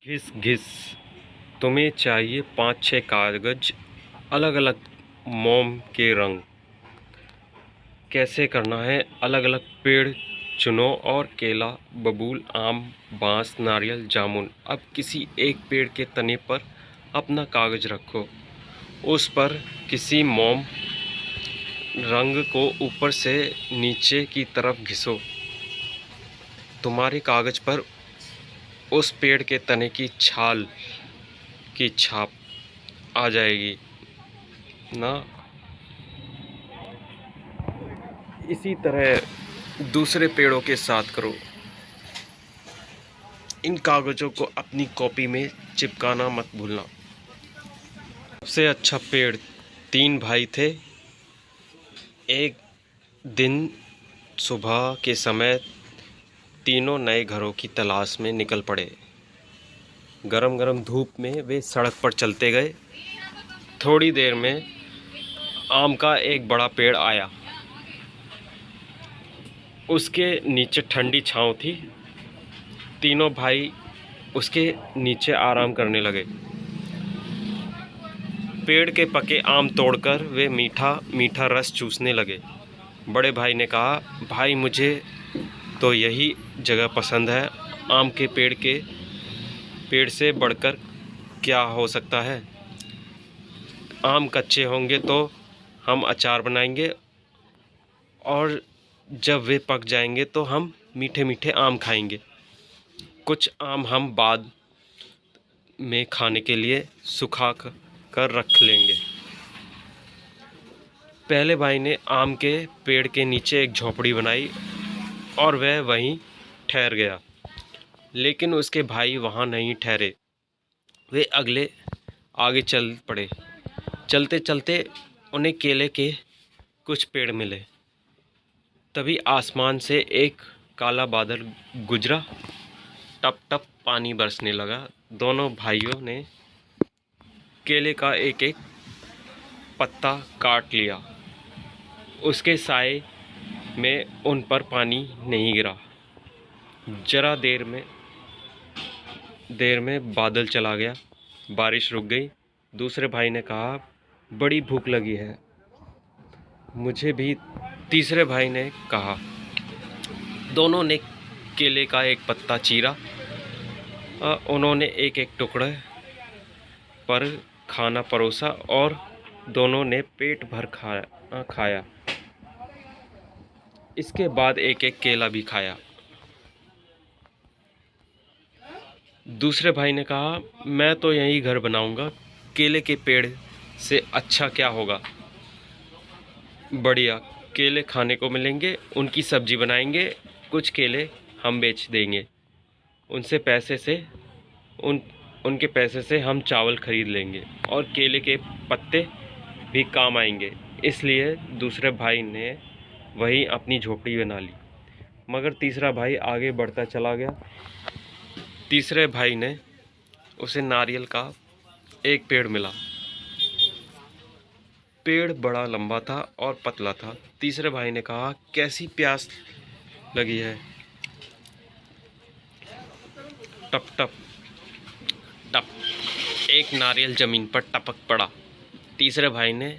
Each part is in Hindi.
घिस घिस। तुम्हें चाहिए 5-6 कागज, अलग अलग मोम के रंग। कैसे करना है? अलग अलग पेड़ चुनो और केला, बबूल, आम, बांस, नारियल, जामुन। अब किसी एक पेड़ के तने पर अपना कागज रखो, उस पर किसी मोम रंग को ऊपर से नीचे की तरफ घिसो। तुम्हारे कागज पर उस पेड़ के तने की छाल की छाप आ जाएगी ना। इसी तरह दूसरे पेड़ों के साथ करो। इन कागजों को अपनी कॉपी में चिपकाना मत भूलना। सबसे अच्छा पेड़। 3 भाई थे। एक दिन सुबह के समय तीनों नए घरों की तलाश में निकल पड़े। गरम गरम धूप में वे सड़क पर चलते गए। थोड़ी देर में आम का एक बड़ा पेड़ आया। उसके नीचे ठंडी छांव थी। तीनों भाई उसके नीचे आराम करने लगे। पेड़ के पके आम तोड़कर वे मीठा मीठा रस चूसने लगे। बड़े भाई ने कहा, भाई मुझे तो यही जगह पसंद है। आम के पेड़ से बढ़कर क्या हो सकता है। आम कच्चे होंगे तो हम अचार बनाएंगे और जब वे पक जाएंगे तो हम मीठे मीठे आम खाएंगे। कुछ आम हम बाद में खाने के लिए सुखा कर रख लेंगे। पहले भाई ने आम के पेड़ के नीचे एक झोपड़ी बनाई और वह वहीं ठहर गया। लेकिन उसके भाई वहाँ नहीं ठहरे। वे आगे चल पड़े। चलते चलते उन्हें केले के कुछ पेड़ मिले। तभी आसमान से एक काला बादल गुजरा। टप टप पानी बरसने लगा। दोनों भाइयों ने केले का एक एक पत्ता काट लिया। उसके साए में उन पर पानी नहीं गिरा। जरा देर में बादल चला गया। बारिश रुक गई। दूसरे भाई ने कहा, बड़ी भूख लगी है। मुझे भी, तीसरे भाई ने कहा। दोनों ने केले का एक पत्ता चीरा। उन्होंने एक एक टुकड़े पर खाना परोसा और दोनों ने पेट भर खाया। इसके बाद एक एक केला भी खाया। दूसरे भाई ने कहा, मैं तो यहीं घर बनाऊंगा। केले के पेड़ से अच्छा क्या होगा। बढ़िया, केले खाने को मिलेंगे, उनकी सब्जी बनाएंगे, कुछ केले हम बेच देंगे। उनके पैसे से हम चावल खरीद लेंगे और केले के पत्ते भी काम आएंगे। इसलिए दूसरे भाई ने वहीं अपनी झोपड़ी बना ली। मगर तीसरा भाई आगे बढ़ता चला गया। तीसरे भाई ने उसे नारियल का एक पेड़ मिला। पेड़ बड़ा लंबा था और पतला था। तीसरे भाई ने कहा, कैसी प्यास लगी है। टप टप टप एक नारियल जमीन पर टपक पड़ा। तीसरे भाई ने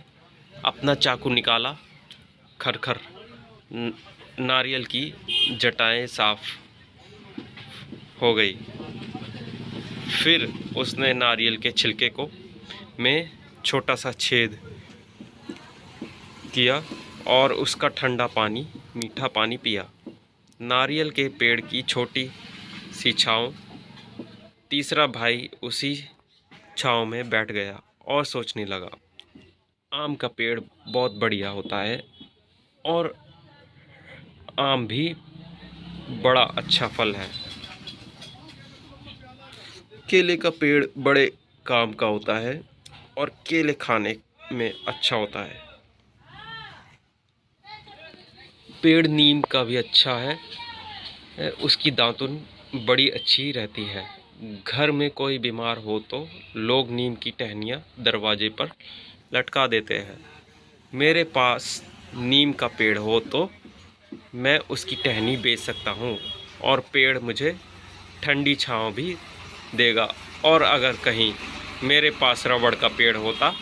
अपना चाकू निकाला। खरखर नारियल की जटाएं साफ हो गई। फिर उसने नारियल के छिलके में छोटा सा छेद किया और उसका ठंडा पानी, मीठा पानी पिया। नारियल के पेड़ की छोटी सी छांव। तीसरा भाई उसी छांव में बैठ गया और सोचने लगा, आम का पेड़ बहुत बढ़िया होता है और आम भी बड़ा अच्छा फल है। केले का पेड़ बड़े काम का होता है और केले खाने में अच्छा होता है। पेड़ नीम का भी अच्छा है, उसकी दातुन बड़ी अच्छी रहती है। घर में कोई बीमार हो तो लोग नीम की टहनियाँ दरवाजे पर लटका देते हैं। मेरे पास नीम का पेड़ हो तो मैं उसकी टहनी बेच सकता हूँ और पेड़ मुझे ठंडी छांव भी देगा। और अगर कहीं मेरे पास रबड़ का पेड़ होता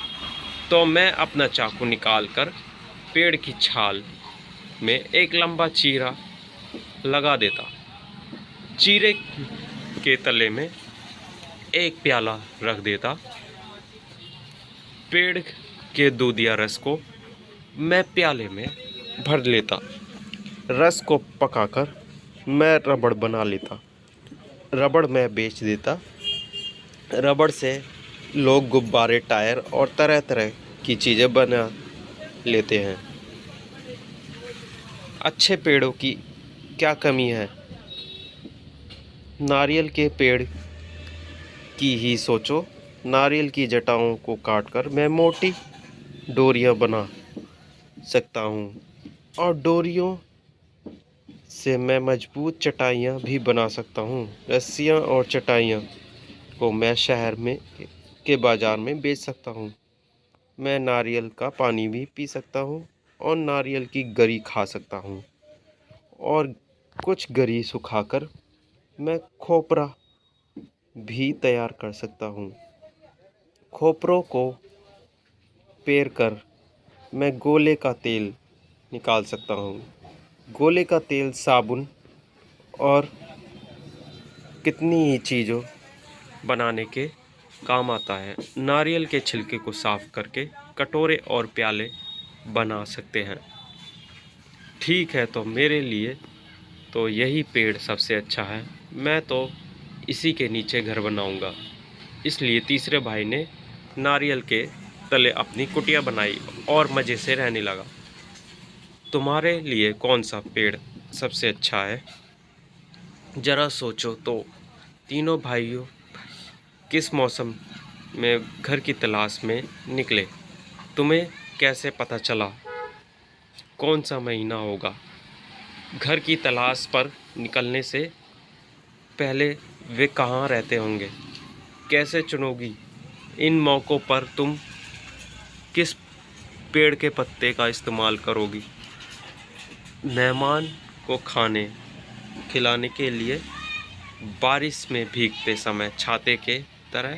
तो मैं अपना चाकू निकाल कर पेड़ की छाल में एक लंबा चीरा लगा देता। चीरे के तले में एक प्याला रख देता। पेड़ के दूध या रस को मैं प्याले में भर लेता। रस को पकाकर मैं रबड़ बना लेता। रबड़ मैं बेच देता। रबड़ से लोग गुब्बारे, टायर और तरह तरह की चीज़ें बना लेते हैं। अच्छे पेड़ों की क्या कमी है? नारियल के पेड़ की ही सोचो। नारियल की जटाओं को काटकर मैं मोटी डोरियां बना सकता हूँ, और डोरियों से मैं मजबूत चटाइयाँ भी बना सकता हूँ। रस्सियाँ और चटाइयाँ को मैं शहर में के बाज़ार में बेच सकता हूँ। मैं नारियल का पानी भी पी सकता हूँ और नारियल की गरी खा सकता हूँ, और कुछ गरी सुखाकर मैं खोपरा भी तैयार कर सकता हूँ। खोपरों को पेर कर मैं गोले का तेल निकाल सकता हूँ। गोले का तेल साबुन और कितनी ही चीज़ों बनाने के काम आता है। नारियल के छिलके को साफ करके कटोरे और प्याले बना सकते हैं। ठीक है, तो मेरे लिए तो यही पेड़ सबसे अच्छा है। मैं तो इसी के नीचे घर बनाऊंगा। इसलिए तीसरे भाई ने नारियल के तले अपनी कुटिया बनाई और मज़े से रहने लगा। तुम्हारे लिए कौन सा पेड़ सबसे अच्छा है? ज़रा सोचो तो। तीनों भाइयों किस मौसम में घर की तलाश में निकले? तुम्हें कैसे पता चला कौन सा महीना होगा? घर की तलाश पर निकलने से पहले वे कहाँ रहते होंगे? कैसे चुनोगी? इन मौक़ों पर तुम किस पेड़ के पत्ते का इस्तेमाल करोगी? मेहमान को खाने खिलाने के लिए, बारिश में भीगते समय छाते के तरह,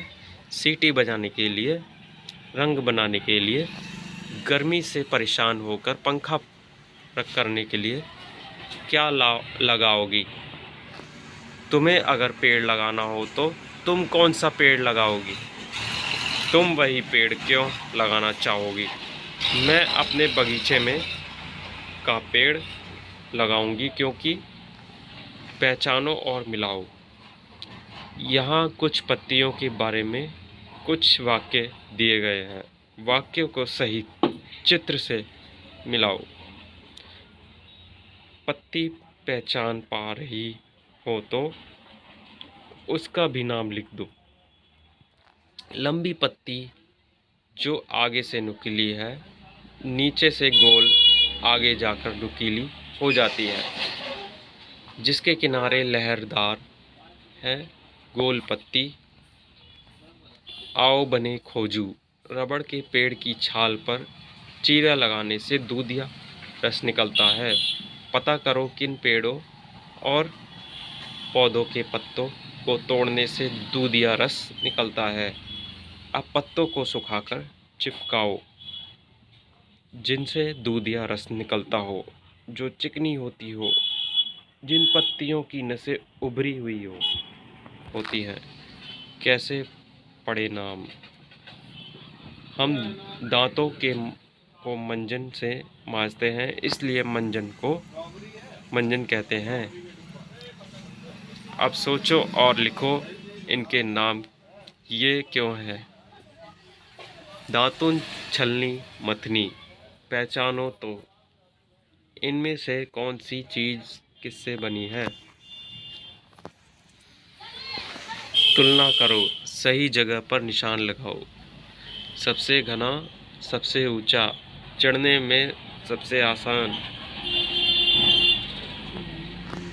सीटी बजाने के लिए, रंग बनाने के लिए, गर्मी से परेशान होकर पंखा करने के लिए क्या लगाओगी? तुम्हें अगर पेड़ लगाना हो तो तुम कौन सा पेड़ लगाओगी? तुम वही पेड़ क्यों लगाना चाहोगी? मैं अपने बगीचे में का पेड़ लगाऊंगी क्योंकि पहचानो और मिलाओ। यहाँ कुछ पत्तियों के बारे में कुछ वाक्य दिए गए हैं। वाक्यों को सही चित्र से मिलाओ। पत्ती पहचान पा रही हो तो उसका भी नाम लिख दो। लंबी पत्ती जो आगे से नुकीली है, नीचे से गोल, आगे जाकर नुकीली हो जाती है। जिसके किनारे लहरदार है, गोल पत्ती। आओ बने खोजू। रबड़ के पेड़ की छाल पर चीरा लगाने से दूध या रस निकलता है। पता करो किन पेड़ों और पौधों के पत्तों को तोड़ने से दूध या रस निकलता है। अब पत्तों को सुखाकर चिपकाओ जिनसे दूध या रस निकलता हो, जो चिकनी होती हो, जिन पत्तियों की नसें उभरी हुई होती हैं। कैसे पढ़े नाम? हम दांतों को मंजन से मांजते हैं, इसलिए मंजन को मंजन कहते हैं। अब सोचो और लिखो इनके नाम ये क्यों है? दातुन, छलनी, मथनी। पहचानो तो इनमें से कौन सी चीज़ किससे बनी है? तुलना करो, सही जगह पर निशान लगाओ। सबसे घना, सबसे ऊंचा, चढ़ने में सबसे आसान,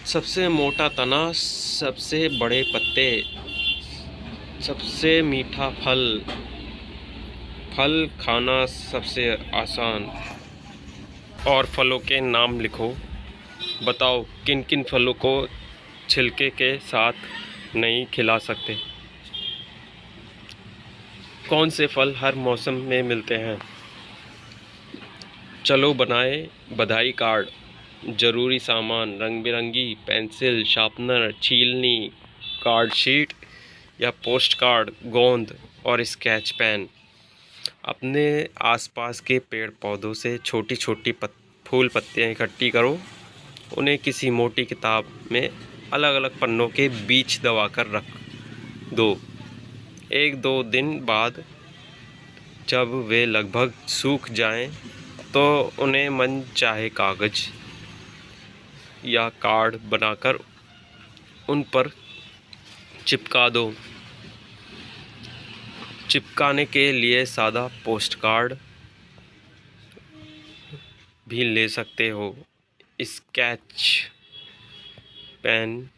सबसे मोटा तना, सबसे बड़े पत्ते, सबसे मीठा फल, फल खाना सबसे आसान। और फलों के नाम लिखो। बताओ किन किन फलों को छिलके के साथ नहीं खिला सकते? कौन से फल हर मौसम में मिलते हैं? चलो बनाए बधाई कार्ड। ज़रूरी सामान रंग बिरंगी पेंसिल, शार्पनर, छीलनी, कार्ड शीट या पोस्ट कार्ड, गोंद और स्केच पेन। अपने आसपास के पेड़ पौधों से छोटी छोटी फूल पत्तियाँ इकट्ठी करो। उन्हें किसी मोटी किताब में अलग अलग पन्नों के बीच दबाकर रख दो। 1-2 दिन बाद जब वे लगभग सूख जाएं, तो उन्हें मन चाहे कागज़ या कार्ड बनाकर उन पर चिपका दो। चिपकाने के लिए सादा पोस्ट कार्ड भी ले सकते हो। स्केच पेन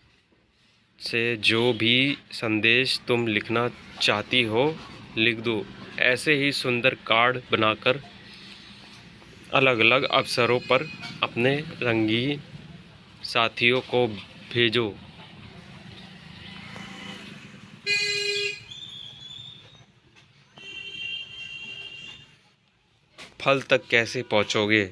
से जो भी संदेश तुम लिखना चाहती हो लिख दो। ऐसे ही सुंदर कार्ड बनाकर अलग अलग अवसरों पर अपने रंगीन साथियों को भेजो। फल तक कैसे पहुँचोगे?